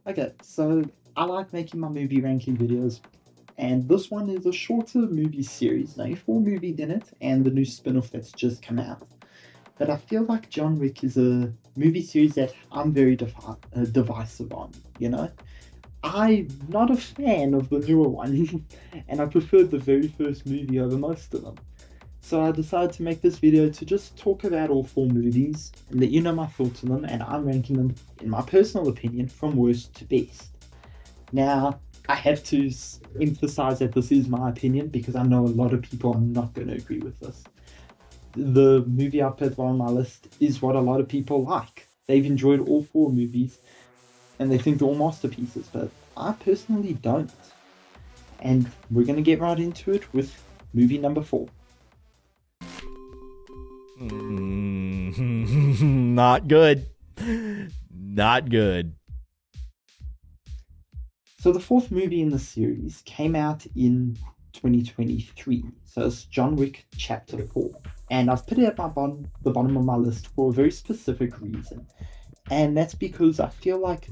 Okay, so I like making my movie ranking videos, and this one is a shorter movie series. Only four movies in it, and the new spin-off that's just come out. But I feel like John Wick is a movie series that I'm very divisive on. You know, I'm not a fan of the newer one, and I preferred the very first movie over most of them. So I decided to make this video to just talk about all four movies and let you know my thoughts on them, and I'm ranking them, in my personal opinion, from worst to best. Now, I have to emphasize that this is my opinion because I know a lot of people are not going to agree with this. The movie I put on my list is what a lot of people like. They've enjoyed all four movies and they think they're all masterpieces, but I personally don't. And we're going to get right into it with movie number four. Not good. Not good. So the fourth movie in the series came out in 2023. So it's John Wick Chapter 4. And I've put it at the bottom of my list for a very specific reason. And that's because I feel like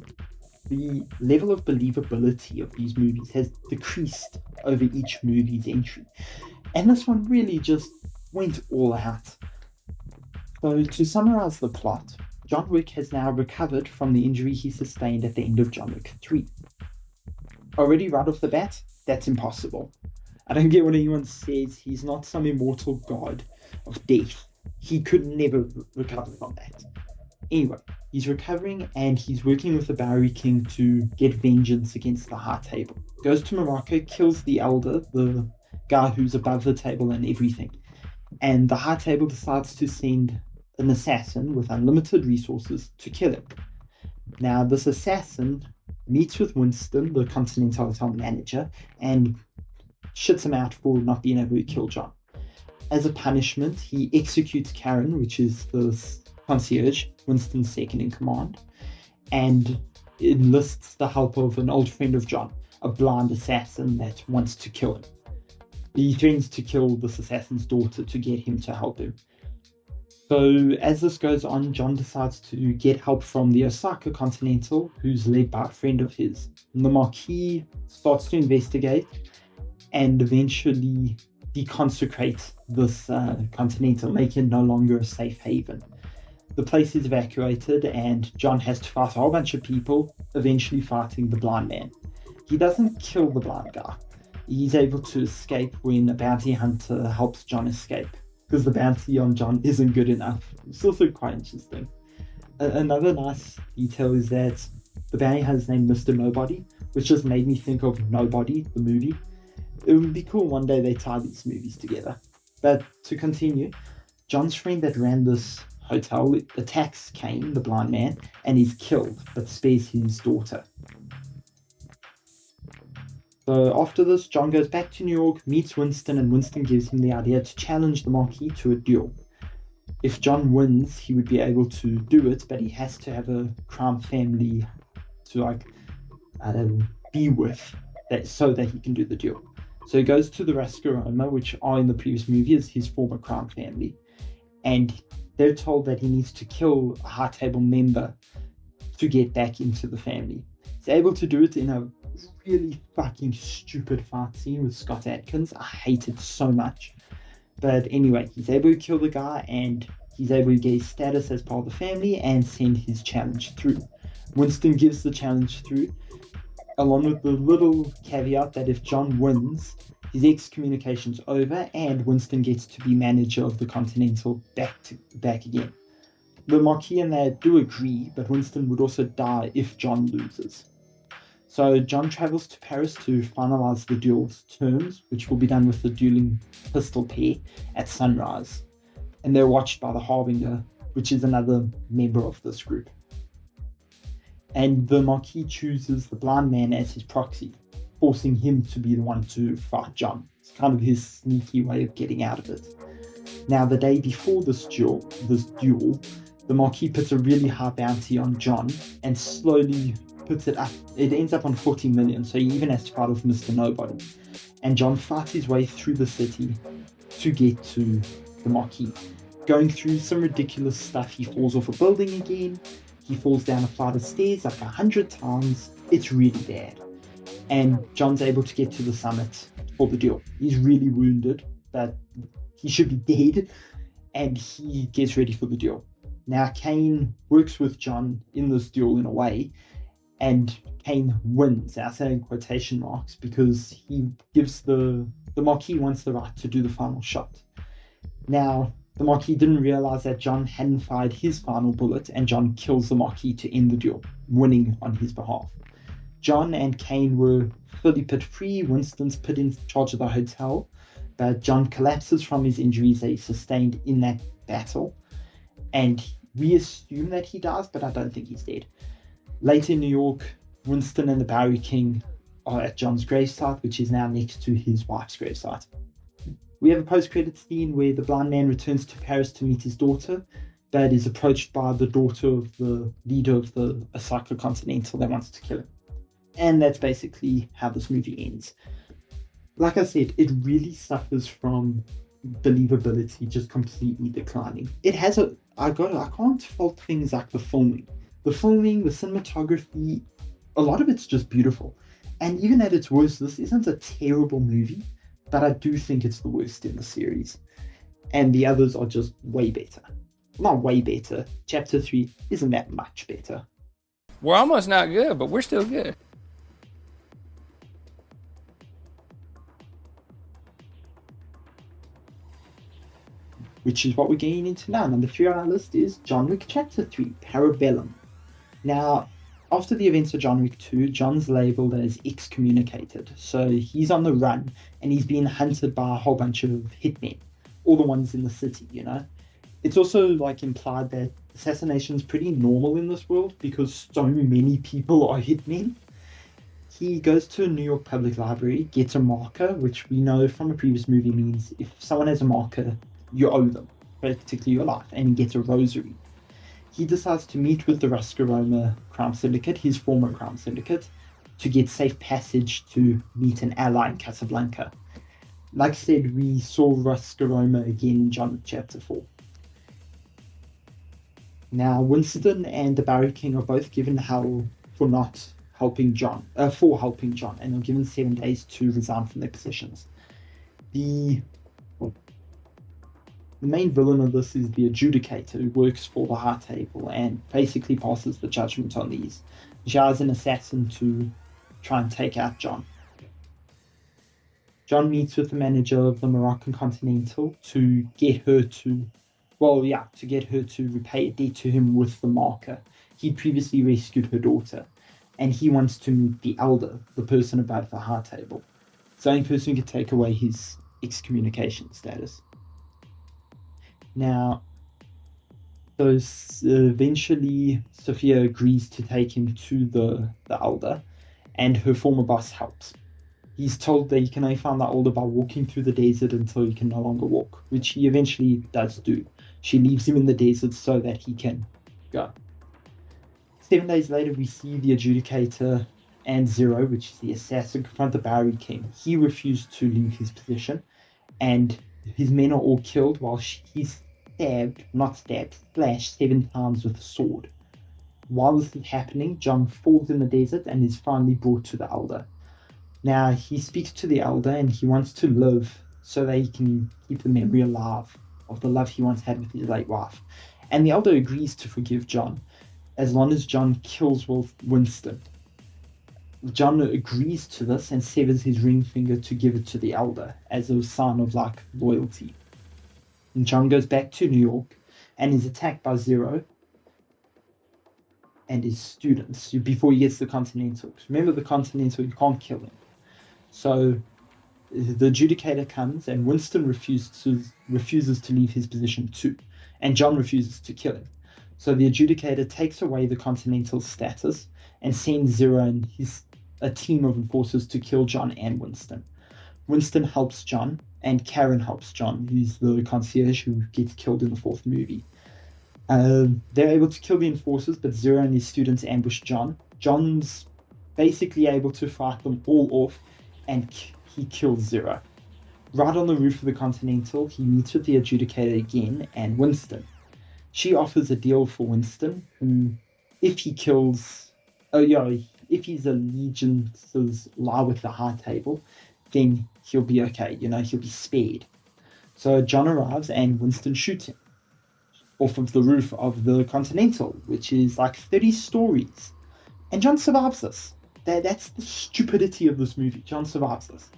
the level of believability of these movies has decreased over each movie's entry. And this one really just went all out. So to summarize the plot, John Wick has now recovered from the injury he sustained at the end of John Wick 3. Already right off the bat, that's impossible. I don't get when anyone says he's not some immortal god of death. He could never recover from that. Anyway, he's recovering and he's working with the Bowery King to get vengeance against the High Table. Goes to Morocco, kills the Elder, the guy who's above the table and everything. And the High Table decides to send an assassin with unlimited resources to kill him. Now, this assassin meets with Winston, the Continental Hotel manager, and shits him out for not being able to kill John. As a punishment, he executes Karen, which is the concierge, Winston's second in command, and enlists the help of an old friend of John, a blind assassin that wants to kill him. He threatens to kill this assassin's daughter to get him to help him. So as this goes on, John decides to get help from the Osaka Continental, who's led by a friend of his. And the Marquis starts to investigate and eventually deconsecrate this Continental, making it no longer a safe haven. The place is evacuated and John has to fight a whole bunch of people, eventually fighting the blind man. He doesn't kill the blind guy. He's able to escape when a bounty hunter helps John escape, because the bounty on John isn't good enough. It's also quite interesting. Another nice detail is that the bounty hunter is named Mr. Nobody, which just made me think of Nobody, the movie. It would be cool one day they tie these movies together. But to continue, John's friend that ran this hotel attacks Kane, the blind man, and he's killed, but spares his daughter. So after this, John goes back to New York, meets Winston, and Winston gives him the idea to challenge the Marquis to a duel. If John wins, he would be able to do it, but he has to have a crime family to be with, so that he can do the duel. So he goes to the Rascaroma, which are in the previous movie is his former crime family, and they're told that he needs to kill a High Table member to get back into the family. He's able to do it in a really fucking stupid fight scene with Scott Adkins. I hate it so much. But anyway, he's able to kill the guy and he's able to get his status as part of the family and send his challenge through. Winston gives the challenge through, along with the little caveat that if John wins, his excommunication's over and Winston gets to be manager of the Continental back again. The Marquis and they do agree, but Winston would also die if John loses. So John travels to Paris to finalize the duel's terms, which will be done with the dueling pistol pair at sunrise. And they're watched by the Harbinger, which is another member of this group. And the Marquis chooses the blind man as his proxy, forcing him to be the one to fight John. It's kind of his sneaky way of getting out of it. Now, the day before this duel, the Marquis puts a really high bounty on John and slowly puts it up. It ends up on 40 million, so he even has to fight with Mr. Nobody. And John fights his way through the city to get to the Marquis. Going through some ridiculous stuff, he falls off a building again. He falls down a flight of stairs like 100 times. It's really bad. And John's able to get to the summit for the duel. He's really wounded, but he should be dead, and he gets ready for the duel. Now, Kane works with John in this duel in a way, and Kane wins, I say in quotation marks, because he gives the Marquis wants the right to do the final shot. Now, the Marquis didn't realize that John hadn't fired his final bullet, and John kills the Marquis to end the duel, winning on his behalf. John and Kane were fully pit-free. Winston's put in charge of the hotel, but John collapses from his injuries that he sustained in that battle, and we assume that he dies, but I don't think he's dead. Later in New York, Winston and the Bowery King are at John's gravesite, which is now next to his wife's gravesite. We have a post-credit scene where the blind man returns to Paris to meet his daughter, but is approached by the daughter of the leader of the Psycho-Continental that wants to kill him. And that's basically how this movie ends. Like I said, it really suffers from believability just completely declining. It has I can't fault things like the filming. The cinematography, a lot of it's just beautiful. And even at its worst, this isn't a terrible movie, but I do think it's the worst in the series. And the others are just way better. Not way better. Chapter 3 isn't that much better. We're almost not good, but we're still good. Which is what we're getting into now. Number 3 on our list is John Wick Chapter 3, Parabellum. Now, after the events of John Wick 2, John's labeled as excommunicated. So he's on the run, and he's being hunted by a whole bunch of hitmen. All the ones in the city, you know. It's also implied that assassination's pretty normal in this world because so many people are hitmen. He goes to a New York public library, gets a marker, which we know from a previous movie means if someone has a marker, you owe them, particularly your life, and he gets a rosary. He decides to meet with the Ruscaroma crime syndicate, his former crime syndicate, to get safe passage to meet an ally in Casablanca. Like I said, we saw Ruscaroma again in John Wick Chapter 4. Now, Winston and the Bowery King are both given hell for helping John, and are given 7 days to resign from their positions. The main villain of this is the adjudicator who works for the high table and basically passes the judgment on these. He hires an assassin to try and take out John. John meets with the manager of the Moroccan Continental to get her to repay a debt to him with the marker. He'd previously rescued her daughter, and he wants to meet the elder, the person above the high table. It's the only person who could take away his excommunication status. Now, eventually Sophia agrees to take him to the elder, and her former boss helps. He's told that he can only find the elder by walking through the desert until he can no longer walk, which he eventually does do. She leaves him in the desert so that he can go. 7 days later, we see the adjudicator and Zero, which is the assassin, confront the Bowery King. He refused to leave his position, and his men are all killed while he's slashed 7 times with a sword. While this is happening, John falls in the desert and is finally brought to the elder. Now, he speaks to the elder and he wants to live so that he can keep the memory alive of the love he once had with his late wife. And the elder agrees to forgive John, as long as John kills Winston. John agrees to this and severs his ring finger to give it to the elder as a sign of loyalty. And John goes back to New York and is attacked by Zero and his students before he gets the Continental. Remember, the Continental, you can't kill him. So the adjudicator comes and Winston refuses to leave his position too, and John refuses to kill him. So the adjudicator takes away the Continental status and sends Zero and a team of enforcers to kill John and Winston. Winston helps John, and Karen helps John, who's the concierge who gets killed in the 4th movie. They're able to kill the enforcers, but Zero and his students ambush John. John's basically able to fight them all off, and he kills Zero. Right on the roof of the Continental, he meets with the adjudicator again and Winston. She offers a deal for Winston, who if he kills, if his allegiances lie with the High Table, then he'll be okay, he'll be spared. So John arrives and Winston shoots him off of the roof of the Continental, which is like 30 stories. And John survives this. That's the stupidity of this movie. John survives this.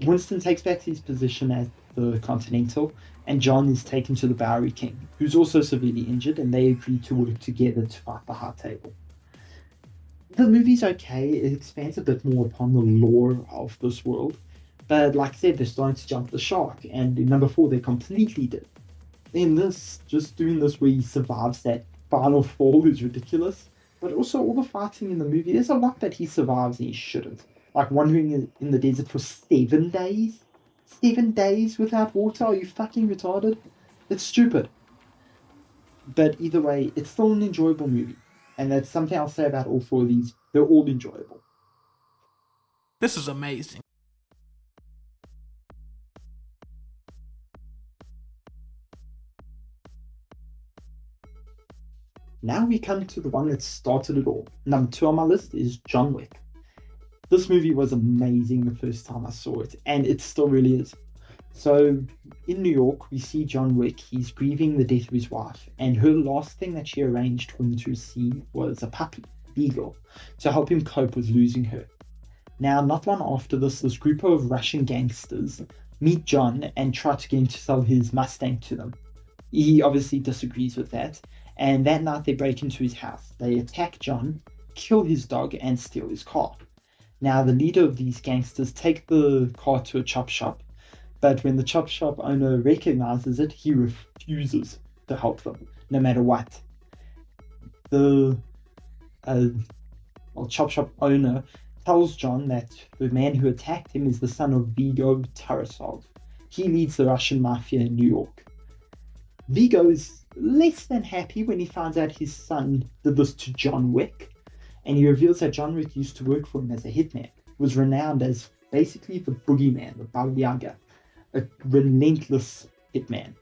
Winston takes back his position at the Continental, and John is taken to the Bowery King, who's also severely injured, and they agree to work together to fight the High Table. The movie's okay. It expands a bit more upon the lore of this world, but like I said, they're starting to jump the shark, and in number 4, they completely did. In this, just doing this where he survives that final fall is ridiculous, but also all the fighting in the movie, there's a lot that he survives and he shouldn't. Like wandering in the desert for 7 days? 7 days without water? Are you fucking retarded? It's stupid. But either way, it's still an enjoyable movie. And that's something I'll say about all 4 of these. They're all enjoyable. This is amazing. Now we come to the one that started it all. Number 2 on my list is John Wick. This movie was amazing the first time I saw it, and it still really is. So, in New York, we see John Wick. He's grieving the death of his wife, and her last thing that she arranged for him to receive was a puppy, Beagle, to help him cope with losing her. Now, not long after this group of Russian gangsters meet John and try to get him to sell his Mustang to them. He obviously disagrees with that, and that night they break into his house. They attack John, kill his dog, and steal his car. Now, the leader of these gangsters take the car to a chop shop, but when the chop shop owner recognizes it, he refuses to help them, no matter what. The chop shop owner tells John that the man who attacked him is the son of Vigo Tarasov. He leads the Russian mafia in New York. Vigo is less than happy when he finds out his son did this to John Wick, and he reveals that John Wick used to work for him as a hitman, was renowned as basically the boogeyman, the Baba Yaga, a relentless hitman.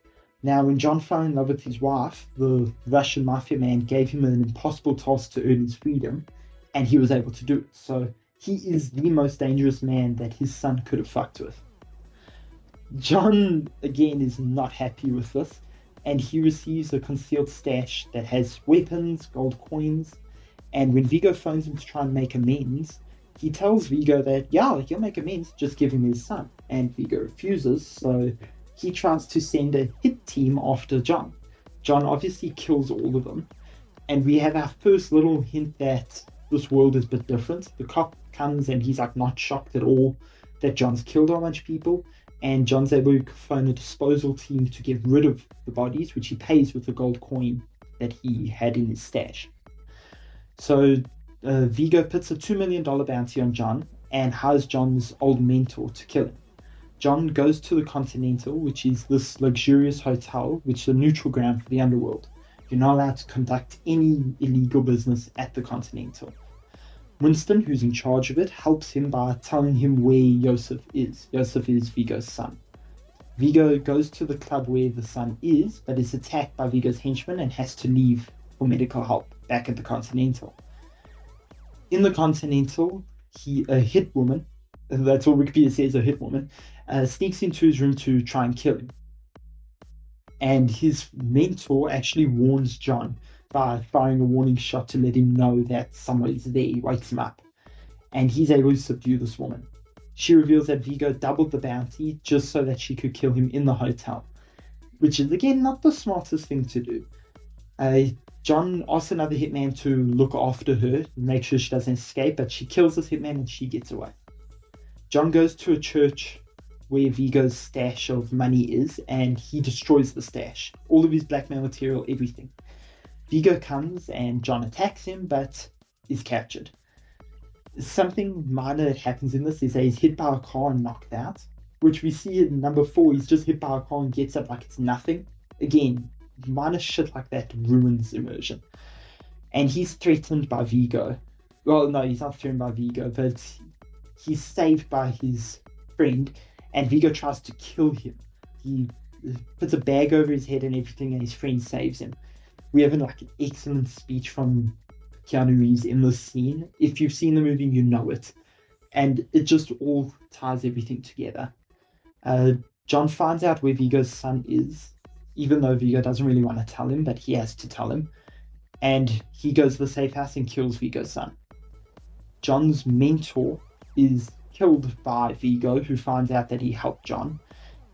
Now, when John fell in love with his wife, the Russian mafia man gave him an impossible task to earn his freedom, and he was able to do it. So he is the most dangerous man that his son could have fucked with. John, again, is not happy with this, and he receives a concealed stash that has weapons, gold coins, and when Vigo phones him to try and make amends, he tells Vigo that, yeah, he'll make amends, just give him his son. And Vigo refuses, so he tries to send a hit team after John. John obviously kills all of them, and we have our first little hint that this world is a bit different. The cop comes and he's like not shocked at all that John's killed a bunch of people, and John's able to phone a disposal team to get rid of the bodies, which he pays with the gold coin that he had in his stash. So Vigo puts a $2 million bounty on John and hires John's old mentor to kill him. John goes to the Continental, which is this luxurious hotel, which is a neutral ground for the underworld. You're not allowed to conduct any illegal business at the Continental. Winston, who's in charge of it, helps him by telling him where Joseph is. Joseph is Vigo's son. Vigo goes to the club where the son is, but is attacked by Vigo's henchmen and has to leave for medical help back at the Continental. In the Continental, a hit woman, that's all Wikipedia says, a hit woman, sneaks into his room to try and kill him. And his mentor actually warns John by firing a warning shot to let him know that somebody's there. He wakes him up. And he's able to subdue this woman. She reveals that Vigo doubled the bounty just so that she could kill him in the hotel, which is, again, not the smartest thing to do. John asks another hitman to look after her, make sure she doesn't escape, but she kills this hitman and she gets away. John goes to a church where Vigo's stash of money is, and he destroys the stash. All of his blackmail material, everything. Vigo comes and John attacks him, but is captured. Something minor that happens in this is that he's hit by a car and knocked out, which we see in number 4, he's just hit by a car and gets up like it's nothing. Again, minor shit like that ruins immersion. And he's threatened by Vigo. Well, no, he's not threatened by Vigo, but he's saved by his friend, and Vigo tries to kill him. He puts a bag over his head and everything, and his friend saves him. We have an excellent speech from Keanu Reeves in this scene. If you've seen the movie, you know it. And it just all ties everything together. John finds out where Vigo's son is, even though Vigo doesn't really want to tell him, but he has to tell him. And he goes to the safe house and kills Vigo's son. John's mentor is killed by Vigo, who finds out that he helped John.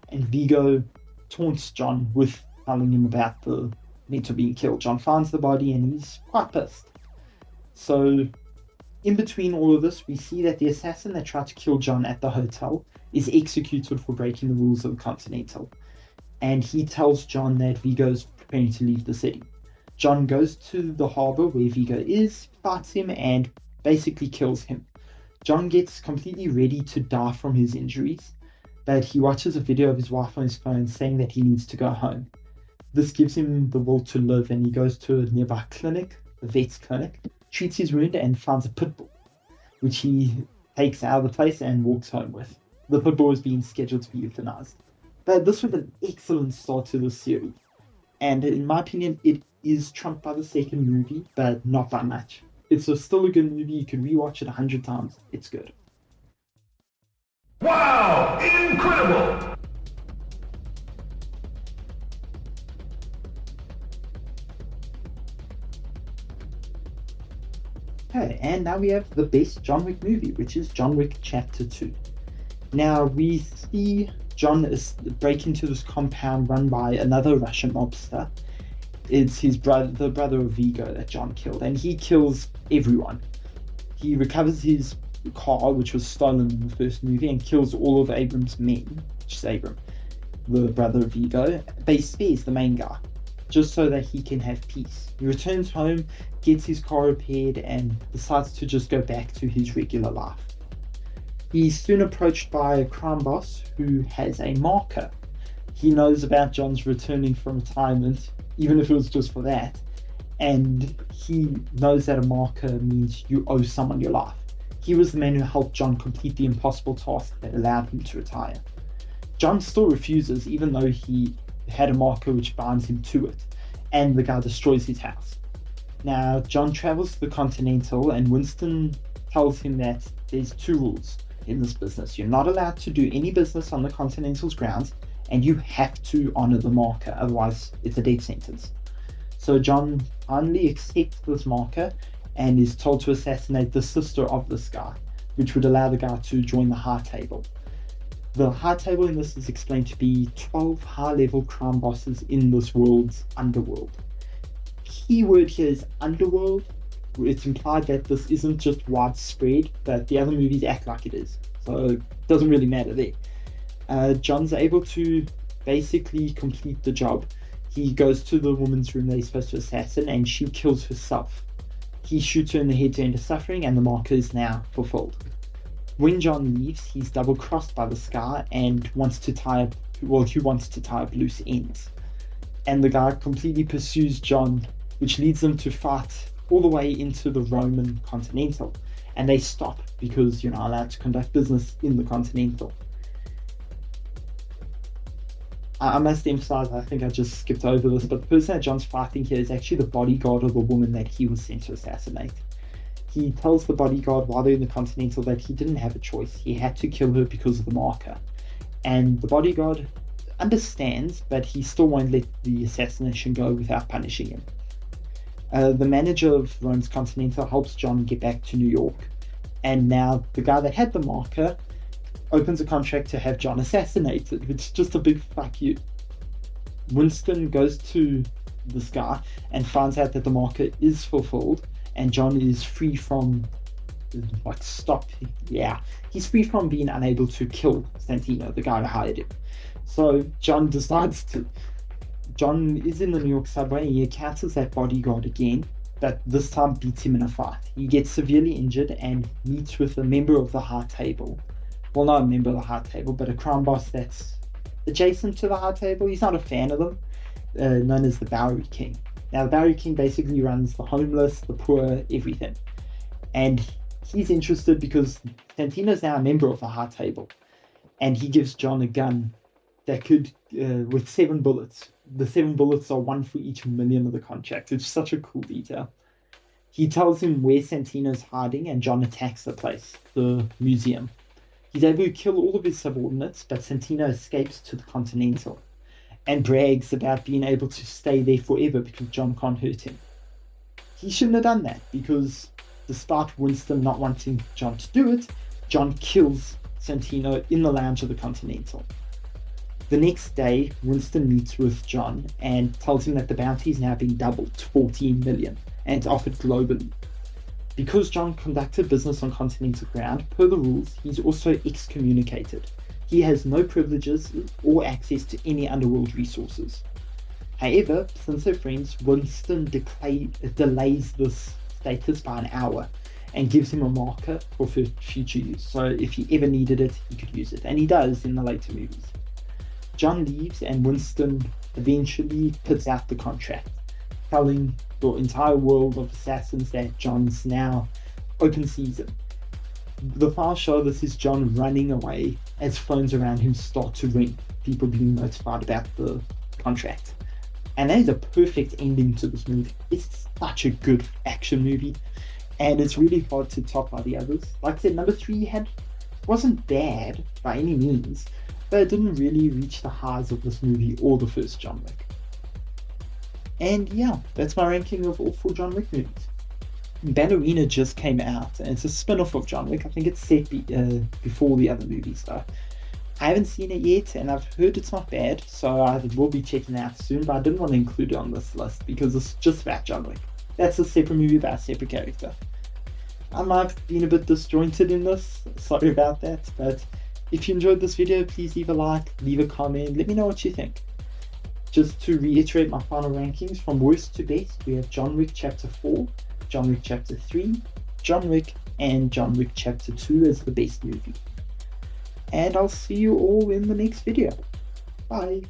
And Vigo taunts John with telling him about the mentor being killed. John finds the body and he's quite pissed. So, in between all of this, we see that the assassin that tried to kill John at the hotel is executed for breaking the rules of the Continental. And he tells John that Vigo's preparing to leave the city. John goes to the harbor where Vigo is, fights him, and basically kills him. John gets completely ready to die from his injuries, but he watches a video of his wife on his phone saying that he needs to go home. This gives him the will to live, and he goes to a nearby clinic, the vet's clinic, treats his wound, and finds a pit bull, which he takes out of the place and walks home with. The pit bull is being scheduled to be euthanized. But this was an excellent start to the series, and in my opinion, it is trumped by the second movie, but not by much. It's still a good movie. You can rewatch it 100 times. It's good. Wow! Incredible! Okay, and now we have the best John Wick movie, which is John Wick Chapter 2. Now, we see John is break into this compound run by another Russian mobster. It's his brother, the brother of Vigo that John killed, and he kills everyone. He recovers his car, which was stolen in the first movie, and kills all of Abram's men, which is Abram, the brother of Vigo, but he spares the main guy, just so that he can have peace. He returns home, gets his car repaired, and decides to just go back to his regular life. He's soon approached by a crime boss who has a marker. He knows about John's returning from retirement, even if it was just for that, and he knows that a marker means you owe someone your life. He was the man who helped John complete the impossible task that allowed him to retire. John still refuses, even though he had a marker which binds him to it, and the guy destroys his house. Now, John travels to the Continental, and Winston tells him that there's two rules in this business. You're not allowed to do any business on the Continental's grounds, and you have to honor the marker, otherwise it's a death sentence. So John finally accepts this marker and is told to assassinate the sister of this guy, which would allow the guy to join the High Table. The High Table in this is explained to be 12 high-level crime bosses in this world's underworld. Key word here is underworld. It's implied that this isn't just widespread, but the other movies act like it is, so it doesn't really matter there. John's able to basically complete the job. He goes to the woman's room that he's supposed to assassinate, and she kills herself. He shoots her in the head to end her suffering, and the marker is now fulfilled. When John leaves, he's double-crossed by this guy and wants to tie up loose ends. And the guy completely pursues John, which leads them to fight all the way into the Roman Continental. And they stop because you're not allowed to conduct business in the Continental. I must emphasize, I think I just skipped over this, but the person that John's fighting here is actually the bodyguard of the woman that he was sent to assassinate. He tells the bodyguard while they're in the Continental that he didn't have a choice. He had to kill her because of the marker. And the bodyguard understands, but he still won't let the assassination go without punishing him. The manager of Rome's Continental helps John get back to New York. And now the guy that had the marker opens a contract to have John assassinated, which is just a big fuck you. Winston goes to this guy and finds out that the marker is fulfilled, and John is free from he's free from being unable to kill Santino, the guy who hired him. So John is in the New York subway, and he encounters that bodyguard again, but this time beats him in a fight. He gets severely injured and meets with a member of the High Table. Well, not a member of the High Table, but a crime boss that's adjacent to the High Table. He's not a fan of them, known as the Bowery King. Now, the Bowery King basically runs the homeless, the poor, everything. And he's interested because Santino's now a member of the High Table. And he gives John a gun that could, with 7 bullets. The 7 bullets are 1 for each million of the contract. It's such a cool detail. He tells him where Santino's hiding, and John attacks the place, the museum. He's able to kill all of his subordinates, but Santino escapes to the Continental and brags about being able to stay there forever because John can't hurt him. He shouldn't have done that, because despite Winston not wanting John to do it, John kills Santino in the lounge of the Continental. The next day, Winston meets with John and tells him that the bounty is now being doubled to 14 million and it's offered globally. Because John conducted business on Continental ground, per the rules, he's also excommunicated. He has no privileges or access to any underworld resources. However, since they're friends, Winston delays this status by an hour and gives him a marker for future use. So if he ever needed it, he could use it. And he does in the later movies. John leaves and Winston eventually puts out the contract, telling the entire world of assassins that John's now open season. The files show this is John running away as phones around him start to ring, people being notified about the contract. And that is a perfect ending to this movie. It's such a good action movie, and it's really hard to top by the others. Like I said, number 3 wasn't bad by any means, but it didn't really reach the highs of this movie or the first John Wick. And yeah, that's my ranking of all 4 John Wick movies. Ballerina just came out, and it's a spin-off of John Wick. I think it's set before the other movies though. I haven't seen it yet, and I've heard it's not bad, so I will be checking it out soon, but I didn't want to include it on this list because it's just about John Wick. That's a separate movie about a separate character. I might have been a bit disjointed in this, sorry about that, but if you enjoyed this video, please leave a like, leave a comment, let me know what you think. Just to reiterate my final rankings, from worst to best, we have John Wick Chapter 4, John Wick Chapter 3, John Wick, and John Wick Chapter 2 as the best movie. And I'll see you all in the next video. Bye.